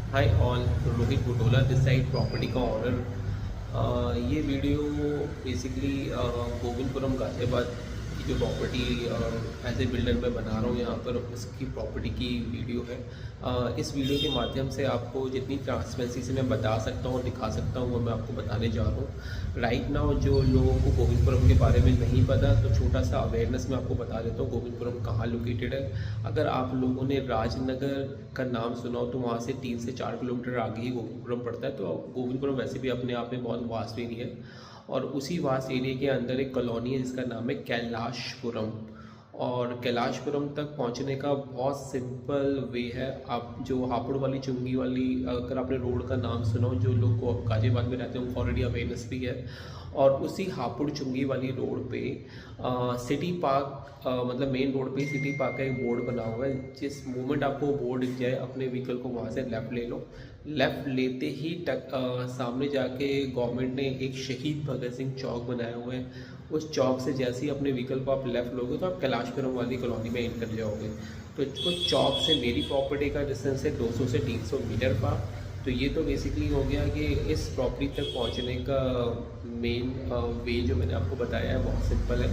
Hi all, Rohit Butola this side property का honour. ये video basically Govindpuram Ghaziabad की जो प्रॉपर्टी एज ए बिल्डर मैं बना रहा हूँ यहाँ पर, उसकी प्रॉपर्टी की वीडियो है। इस वीडियो के माध्यम से आपको जितनी ट्रांसपेरेंसी से मैं बता सकता हूँ, दिखा सकता हूँ, वो मैं आपको बताने जा रहा हूँ। राइट नाउ जो लोगों को गोविंदपुरम के बारे में नहीं पता, तो छोटा सा अवेयरनेस मैं आपको बता देता हूँ गोविंदपुरम कहाँ लोकेटेड है। अगर आप लोगों ने राजनगर का नाम सुना हो तो वहाँ से 3 से 4 किलोमीटर आगे ही गोविंदपुरम पड़ता है। तो गोविंदपुरम वैसे भी अपने आप में बहुत वास्ट एरिया है, और उसी वास्ट एरिया के अंदर एक कॉलोनी है जिसका नाम है कैलाशपुरम। और कैलाशपुरम तक पहुंचने का बहुत सिंपल वे है। आप जो हापुड़ वाली चुंगी वाली, अगर आपने रोड का नाम सुना हो, जो लोग को गाज़ियाबाद में रहते हैं उनको ऑलरेडी अवेयरनेस भी है। और उसी हापुड़ चुंगी वाली रोड पे सिटी पार्क, मतलब मेन रोड पे सिटी पार्क का एक बोर्ड बना हुआ है। जिस मोमेंट आपको बोर्ड दिख जाए, अपने व्हीकल को वहाँ से लेफ़्ट ले लो। लेफ़्ट लेते ही सामने जाके गवर्नमेंट ने एक शहीद भगत सिंह चौक बनाया हुआ है। उस चौक से जैसे ही अपने व्हीकल को आप लेफ़्ट लोगे तो आप कैलाशपुरम वाली कॉलोनी में एंटर जाओगे। तो उस चौक से मेरी प्रॉपर्टी का डिस्टेंस है 200 से 300 मीटर का। तो ये तो बेसिकली हो गया कि इस प्रॉपर्टी तक पहुंचने का मेन वे जो मैंने आपको बताया है बहुत सिंपल है।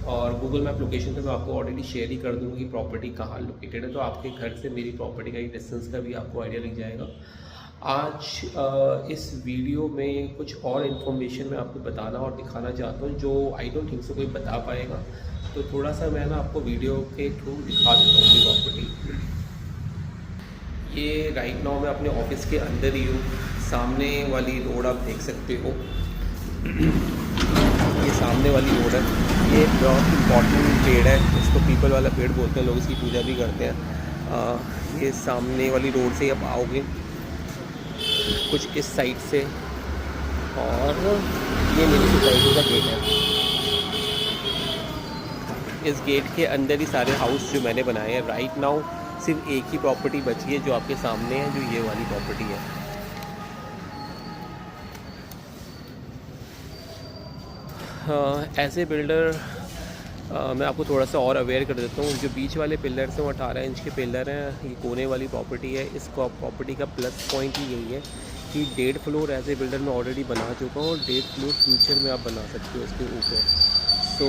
और गूगल मैप लोकेशन पे मैं आपको ऑलरेडी शेयर ही कर दूँगा कि प्रॉपर्टी कहाँ लोकेटेड है, तो आपके घर से मेरी प्रॉपर्टी का ही डिस्टेंस का भी आपको आइडिया लग जाएगा। आज इस वीडियो में कुछ और इन्फॉर्मेशन मैं आपको बताना और दिखाना चाहता हूँ जो आई डोंट थिंक सो कोई बता पाएगा। तो थोड़ा सा मैं ना आपको वीडियो के थ्रू दिखा देता हूँ अपनी प्रॉपर्टी। ये राइट नाउ मैं अपने ऑफिस के अंदर ही हूँ। सामने वाली रोड आप देख सकते हो, ये सामने वाली रोड है। ये बहुत इम्पॉर्टेंट पेड़ है, इसको पीपल वाला पेड़ बोलते हैं, लोग इसकी पूजा भी करते हैं। ये सामने वाली रोड से आप आओगे कुछ इस साइड से, और ये मेरी सोसाइटी का गेट है। इस गेट के अंदर ही सारे हाउस जो मैंने बनाए हैं। राइट नाउ सिर्फ एक ही प्रॉपर्टी बची है जो आपके सामने है, जो ये वाली प्रॉपर्टी है। एज ए बिल्डर मैं आपको थोड़ा सा और अवेयर कर देता हूँ। जो बीच वाले पिलर्स हैं वो 18 इंच के पिलर हैं। ये कोने वाली प्रॉपर्टी है। इस प्रॉपर्टी का प्लस पॉइंट ही यही है कि 1.5 फ्लोर एज ए बिल्डर मैं ऑलरेडी बना चुका हूँ, और 1.5 फ्लोर फ्यूचर में आप बना सकते हो इसके ऊपर। सो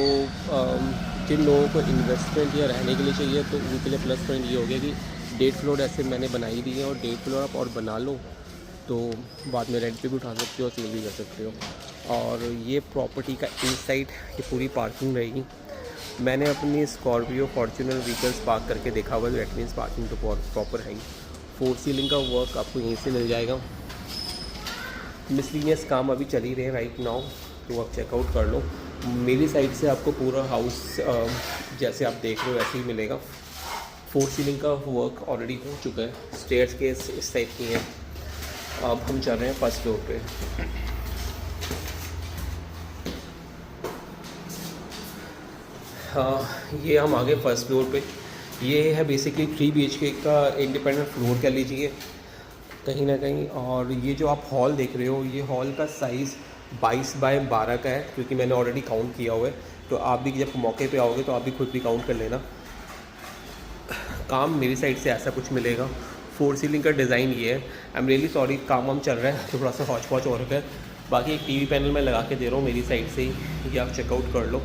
जिन लोगों को इन्वेस्टमेंट या रहने के लिए चाहिए तो उनके लिए प्लस पॉइंट ये हो गया कि 1.5 फ्लोर ऐसे मैंने बनाई दी है, और 1.5 फ्लोर आप और बना लो तो बाद में रेंट पे भी उठा सकते हो, सेल भी कर सकते हो। और ये प्रॉपर्टी का इनसाइड ये पूरी पार्किंग रहेगी। मैंने अपनी स्कॉर्पियो फॉर्च्यूनर व्हीकल्स पार्क करके देखा हुआ है, दैट मीन्स पार्किंग तो प्रॉपर है ही। 4 सीलिंग का वर्क आपको यहीं से मिल जाएगा। मिसलिनियस काम अभी चल ही रहे हैं राइट नाउ, तो आप चेकआउट कर लो। मेरी साइड से आपको पूरा हाउस जैसे आप देख रहे हो वैसे ही मिलेगा। 4 सीलिंग का वर्क ऑलरेडी हो चुका है। स्टेयर्स के इस टाइप की हैं। अब हम चल रहे हैं फर्स्ट फ्लोर पे। ये हम आगे फर्स्ट फ्लोर पे। ये है बेसिकली 3 BHK का इंडिपेंडेंट फ्लोर कह लीजिए कहीं ना कहीं। और ये जो आप हॉल देख रहे हो, ये हॉल का साइज़ 22 बाय 12 का है, क्योंकि मैंने ऑलरेडी काउंट किया हुआ है। तो आप भी जब मौके पे आओगे तो आप भी खुद भी काउंट कर लेना। काम मेरी साइड से ऐसा कुछ मिलेगा। 4 सीलिंग का डिज़ाइन ये है। आई एम रियली सॉरी, काम वाम चल रहा है तो थोड़ा सा हौच पौच हो रखा है। बाकी एक टीवी पैनल मैं लगा के दे रहा हूँ मेरी साइड से ही, ये आप चेकआउट कर लो।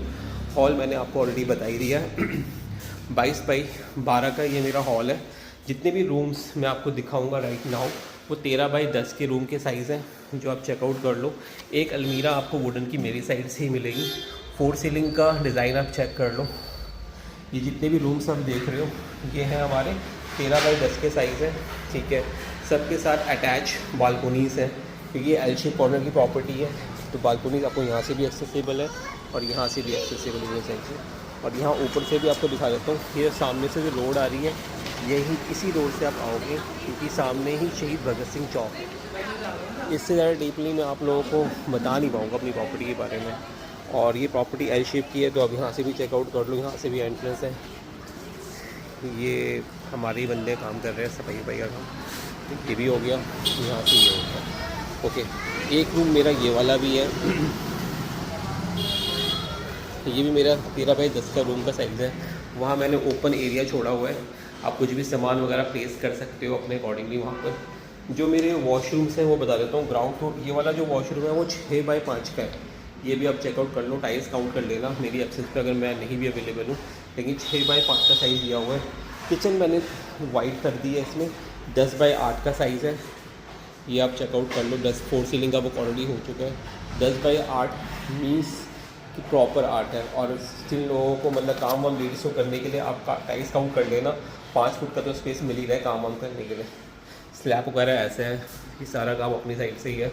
हॉल मैंने आपको ऑलरेडी बता ही दिया है। 22 बाई 12 का ये मेरा हॉल है। जितने भी रूम्स मैं आपको दिखाऊंगा राइट नाउ वो 13 बाई 10 के रूम के साइज़ हैं, जो आप चेकआउट कर लो। एक अलमीरा आपको वुडन की मेरी साइड से ही मिलेगी। 4 सीलिंग का डिज़ाइन आप चेक कर लो। ये जितने भी रूम्स आप देख रहे हो ये हैं हमारे 13 बाई 10 के साइज़ हैं, ठीक है। सबके साथ अटैच बालकोनीज़ हैं, क्योंकि ये एल शेप कॉर्नर की प्रॉपर्टी है। तो बालकोनीज़ आपको यहाँ से भी एक्सेसिबल है और यहाँ से भी एक्सेसिबल है साइड से। और यहाँ ऊपर से भी आपको दिखा देता हूँ। ये सामने से जो रोड आ रही है, यही इसी रोड से आप आओगे, क्योंकि सामने ही शहीद भगत सिंह चौक है। इससे ज़्यादा डीपली मैं आप लोगों को बता नहीं पाऊँगा अपनी प्रॉपर्टी के बारे में। और ये प्रॉपर्टी एल शेप की है, तो अब यहाँ से भी चेकआउट कर लो। यहाँ से भी एंट्रेंस है। ये हमारे ही बंदे काम कर रहे हैं सफाई वफाई का काम। ये भी हो गया, यहाँ से ये हो गया। ओके, एक रूम मेरा ये वाला भी है। ये भी मेरा 13 बाई 10 का रूम का साइज़ है। वहाँ मैंने ओपन एरिया छोड़ा हुआ है, आप कुछ भी सामान वगैरह प्लेस कर सकते हो अपने अकॉर्डिंगली वहाँ पर। जो मेरे वॉशरूम्स हैं वो बता देता हूँ। ग्राउंड फ्लोर ये वाला जो वॉशरूम है वो 6x5 का है। ये भी आप चेकआउट कर लो, टाइल्स काउंट कर लेना मेरी एक्सेस पे अगर मैं नहीं भी अवेलेबल हूँ, लेकिन 6x5 का साइज़ दिया हुआ है। किचन मैंने वाइट कर दी है, इसमें 10x8 का साइज़ है, ये आप चेकआउट कर लो। 10 4 सीलिंग का बुक ऑलरेडी हो चुका है। 10x8 मीन्स कि प्रॉपर आर्ट है। और जिन लोगों को मतलब काम वाम लेडीज़ को करने के लिए आप टाइल्स काउंट कर लेना, 5 फुट का तो स्पेस मिल ही रहा है काम वाम करने के लिए। स्लैब वगैरह ऐसे है, ये सारा काम अपनी साइड से ही है।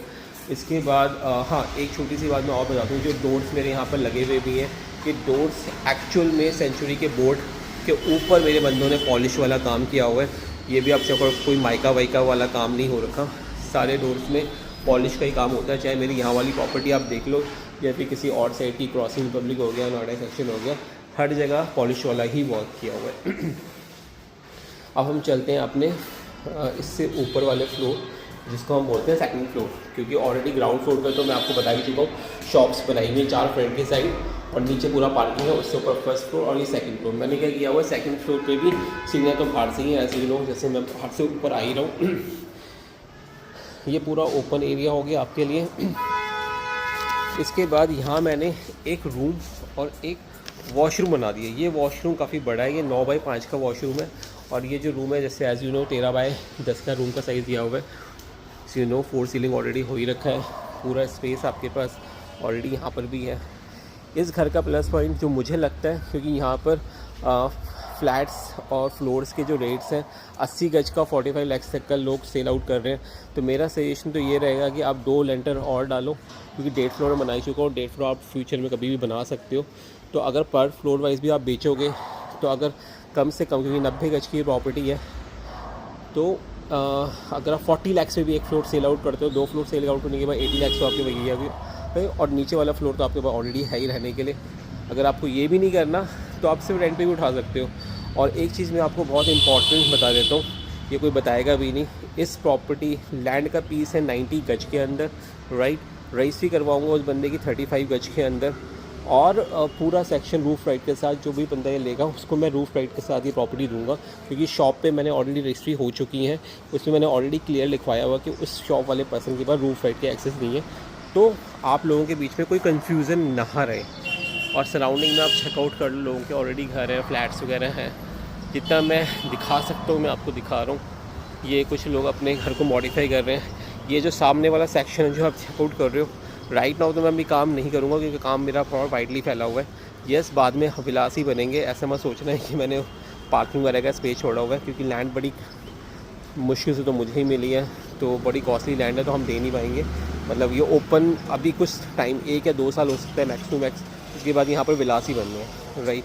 इसके बाद हाँ, एक छोटी सी बात मैं और बता दूँ, जो डोर्स मेरे यहाँ पर लगे हुए भी हैं, कि डोर्स एक्चुअल में सेंचुरी के बोर्ड के ऊपर मेरे बंदों ने पॉलिश वाला काम किया हुआ है। ये भी आप चेकआउट, कोई माइका वाइका वाला काम नहीं हो रखा, सारे डोर्स में पॉलिश का ही काम होता है। चाहे मेरी यहाँ वाली प्रॉपर्टी आप देख लो या फिर किसी और साइड की, क्रॉसिंग रिपब्लिक हो गया, नोएडा सेक्शन हो गया, हर जगह पॉलिश वाला ही वर्क किया हुआ है। अब हम चलते हैं अपने इससे ऊपर वाले फ्लोर, जिसको हम बोलते हैं सेकंड फ्लोर, क्योंकि ऑलरेडी ग्राउंड फ्लोर पर तो मैं आपको बता ही चुका हूँ, शॉप्स बनाई हुई 4 फ्रंट के साइड और नीचे पूरा पार्किंग है, उससे ऊपर फर्स्ट फ्लोर और ये सेकंड फ्लोर। मैंने क्या किया हुआ है, सेकंड फ्लोर पे भी सीढ़ियाँ तो बाहर से ही हैं, ऐसे ही लोग जैसे मैं बाहर से ऊपर आ ही रहा हूँ। ये पूरा ओपन एरिया हो गया आपके लिए। इसके बाद यहाँ मैंने एक रूम और एक वॉशरूम बना दिया। ये वॉशरूम काफ़ी बड़ा है, ये 9x5 का वॉशरूम है। और ये जो रूम है, जैसे एज़ यू नो 13x10 का रूम का साइज़ दिया हुआ है। यू नो 4 सीलिंग ऑलरेडी हो ही रखा है, पूरा स्पेस आपके पास ऑलरेडी यहाँ पर भी है। इस घर का प्लस पॉइंट जो मुझे लगता है, क्योंकि यहाँ पर फ्लैट्स और फ्लोर्स के जो रेट्स हैं 80 गज का 45 लाख तक का लोग सेल आउट कर रहे हैं। तो मेरा सजेशन तो ये रहेगा कि आप 2 लेंटर और डालो, क्योंकि 1.5 फ्लोर में बना ही चुका हूँ, 1.5 फ्लोर आप फ्यूचर में कभी भी बना सकते हो। तो अगर पर फ्लोर वाइज भी आप बेचोगे तो अगर कम से कम, क्योंकि 90 गज की प्रॉपर्टी है, तो अगर आप 40 लाख से भी एक फ्लोर सेल आउट करते हो, 2 फ्लोर सेल आउट करने के बाद 80 लाख तो आपके भैया भी, और नीचे वाला फ्लोर तो आपके पास ऑलरेडी है ही रहने के लिए। अगर आपको ये भी नहीं करना तो आप सिर्फ रेंट पे भी उठा सकते हो। और एक चीज़ मैं आपको बहुत इंपॉर्टेंट बता देता हूँ, ये कोई बताएगा भी नहीं, इस प्रॉपर्टी लैंड का पीस है 90 गज के अंदर, राइट। रजिस्ट्री करवाऊँगा उस बंदे की 35 गज के अंदर, और पूरा सेक्शन रूफ राइट के साथ। जो भी बंदा ये लेगा उसको मैं रूफ राइट के साथ ये प्रॉपर्टी दूंगा, क्योंकि शॉप पे मैंने ऑलरेडी रजिस्ट्री हो चुकी है, उसमें मैंने ऑलरेडी क्लियर लिखवाया हुआ कि उस शॉप वाले पर्सन के पास रूफ राइट के एक्सेस नहीं है। तो आप लोगों के बीच में कोई कन्फ्यूज़न ना रहे। और सराउंडिंग में आप चेकआउट कर लो, लोगों के ऑलरेडी घर हैं, फ्लैट्स वगैरह हैं। जितना मैं दिखा सकता हूँ मैं आपको दिखा रहा हूँ। ये कुछ लोग अपने घर को मॉडिफाई कर रहे हैं। ये जो सामने वाला सेक्शन है जो आप चेकआउट कर रहे हो, राइट नाउ तो मैं अभी काम नहीं करूँगा, क्योंकि काम मेरा थोड़ा वाइडली फैला हुआ है। यस, बाद में विलासी बनेंगे, ऐसा मत सोचना है कि मैंने पार्किंग वगैरह का स्पेस छोड़ा हुआ है, क्योंकि लैंड बड़ी मुश्किल से तो मुझे ही मिली है, तो बड़ी कॉस्टली लैंड है, तो हम दे नहीं पाएंगे। मतलब ये ओपन अभी कुछ टाइम 1 या 2 साल हो सकता है मैक्स टू मैक्स, उसके बाद यहाँ पर विलासी बनने हैं, राइट।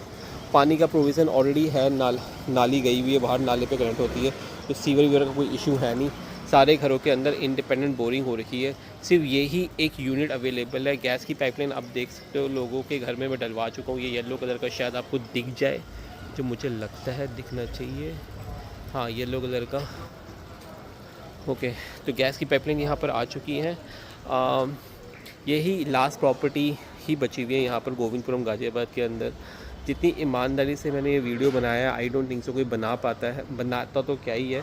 पानी का प्रोविज़न ऑलरेडी है, नाली गई हुई है बाहर, नाले पे करंट होती है, तो सीवर वगैरह का कोई इशू है नहीं। सारे घरों के अंदर इंडिपेंडेंट बोरिंग हो रखी है, सिर्फ यही एक यूनिट अवेलेबल है। गैस की पाइपलाइन आप देख सकते हो, लोगों के घर में मैं डलवा चुका हूँ। ये येलो कलर का शायद आपको दिख जाए, जो मुझे लगता है दिखना चाहिए, हाँ येलो कलर का, ओके। तो गैस की पाइपलाइन यहाँ पर आ चुकी है। यही लास्ट प्रॉपर्टी ही बची हुई है यहाँ पर गोविंदपुरम गाज़ियाबाद के अंदर। जितनी ईमानदारी से मैंने ये वीडियो बनाया, आई डोंट थिंक सो कोई बना पाता है, बनाता तो क्या ही है।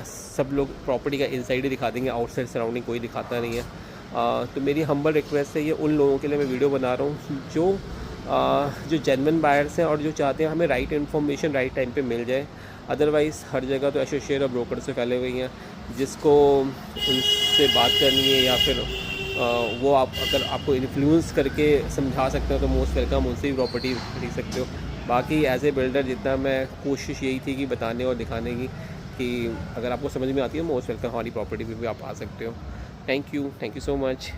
सब लोग प्रॉपर्टी का इनसाइड ही दिखा देंगे, आउटसाइड सराउंडिंग कोई दिखाता नहीं है। तो मेरी हम्बल रिक्वेस्ट है, ये उन लोगों के लिए मैं वीडियो बना रहा हूँ जो जेन्युइन बायर्स हैं और जो चाहते हैं हमें राइट इन्फॉर्मेशन राइट टाइम पे मिल जाए। अदरवाइज़ हर जगह तो एसोसिएट और ब्रोकर से फैले हुए हैं, जिसको उनसे बात करनी है या फिर वो आप अगर आपको इन्फ्लुएंस करके समझा सकते हो तो मोस्ट वेलकम, उनसे भी प्रॉपर्टी खरीद सकते हो। बाकी एज ए बिल्डर जितना मैं कोशिश यही थी कि बताने और दिखाने की कि अगर आपको समझ में आती है मोस्ट वेलकम, हमारी प्रॉपर्टी पे भी आप आ सकते हो। Thank you so much.